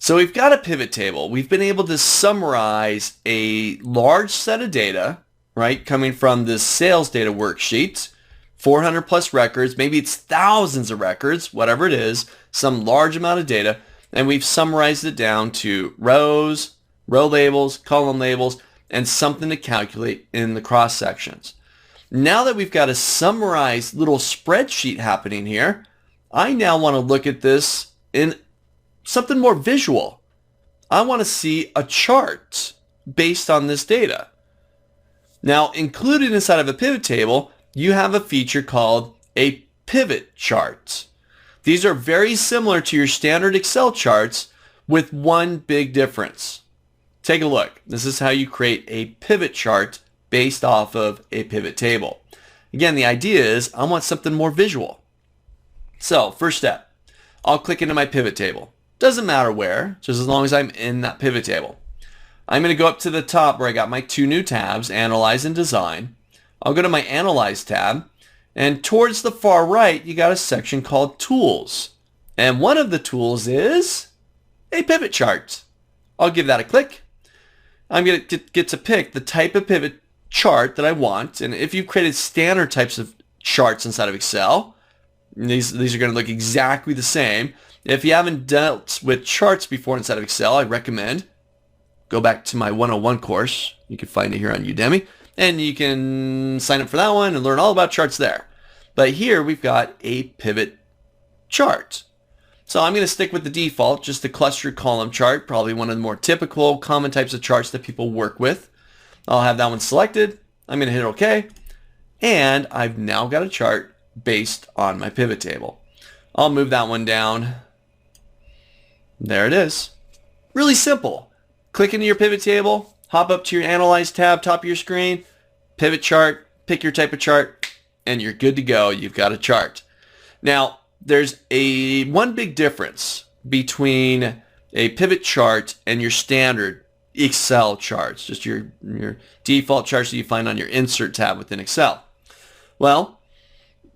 So we've got a pivot table. We've been able to summarize a large set of data, right, coming from this sales data worksheet, 400 plus records, maybe it's thousands of records, whatever it is, some large amount of data, and we've summarized it down to rows, row labels, column labels, and something to calculate in the cross sections. Now that we've got a summarized little spreadsheet happening here, I now want to look at this in something more visual. I want to see a chart based on this data. Now, included inside of a pivot table, you have a feature called a pivot chart. These are very similar to your standard Excel charts with one big difference. Take a look. This is how you create a pivot chart based off of a pivot table. Again, the idea is I want something more visual. So, first step, I'll click into my pivot table. Doesn't matter where, just as long as I'm in that pivot table. I'm going to go up to the top where I got my two new tabs, Analyze and Design. I'll go to my Analyze tab, and towards the far right, you got a section called Tools. And one of the tools is a pivot chart. I'll give that a click. I'm going to get to pick the type of pivot chart that I want. And if you've created standard types of charts inside of Excel, these are going to look exactly the same. If you haven't dealt with charts before inside of Excel, I recommend go back to my 101 course. You can find it here on Udemy, and you can sign up for that one and learn all about charts there. But here we've got a pivot chart. So I'm going to stick with the default, just the cluster column chart, probably one of the more typical common types of charts that people work with. I'll have that one selected. I'm going to hit OK, and I've now got a chart based on my pivot table. I'll move that one down. There it is. Really simple. Click into your pivot table, hop up to your Analyze tab, top of your screen, pivot chart, pick your type of chart, and you're good to go. You've got a chart. Now, there's one big difference between a pivot chart and your standard Excel charts, just your default charts that you find on your Insert tab within Excel. Well,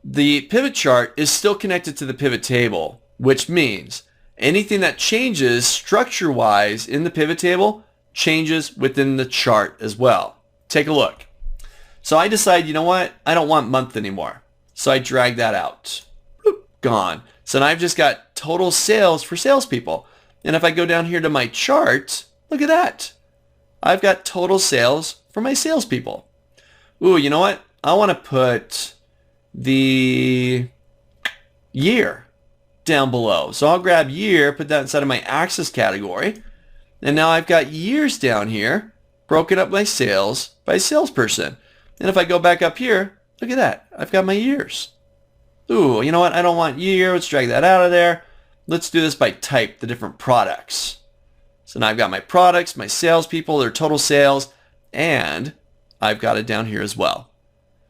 the pivot chart is still connected to the pivot table, which means anything that changes structure-wise in the pivot table changes within the chart as well. Take a look. So I decide, you know what? I don't want month anymore. So I drag that out. Boop, gone. So now I've just got total sales for salespeople. And if I go down here to my chart, look at that. I've got total sales for my salespeople. Ooh, you know what? I want to put the year down below. So I'll grab year, put that inside of my axis category. And now I've got years down here, broken up by sales, by salesperson. And if I go back up here, look at that. I've got my years. Ooh, you know what? I don't want year. Let's drag that out of there. Let's do this by type, the different products. So now I've got my products, my salespeople, their total sales, and I've got it down here as well.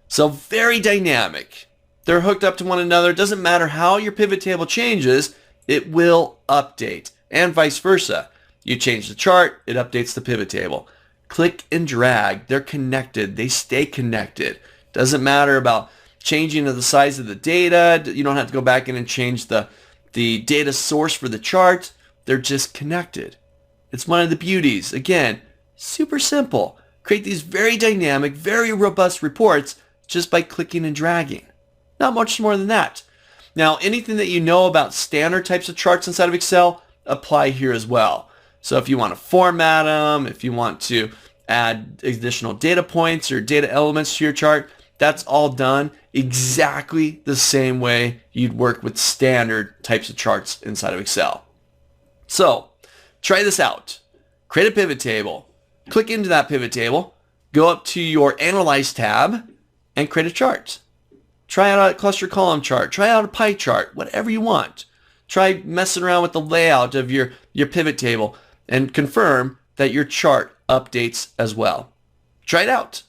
So very dynamic. They're hooked up to one another. It doesn't matter how your pivot table changes, it will update, and vice versa. You change the chart, it updates the pivot table. Click and drag. They're connected. They stay connected. Doesn't matter about changing of the size of the data. You don't have to go back in and change the data source for the chart. They're just connected. It's one of the beauties. Again, super simple. Create these very dynamic, very robust reports just by clicking and dragging. Not much more than that. Now, anything that you know about standard types of charts inside of Excel, apply here as well. So if you want to format them, if you want to add additional data points or data elements to your chart, that's all done exactly the same way you'd work with standard types of charts inside of Excel. So try this out. Create a pivot table. Click into that pivot table. Go up to your Analyze tab and create a chart. Try out a cluster column chart. Try out a pie chart. Whatever you want. Try messing around with the layout of your pivot table and confirm that your chart updates as well. Try it out.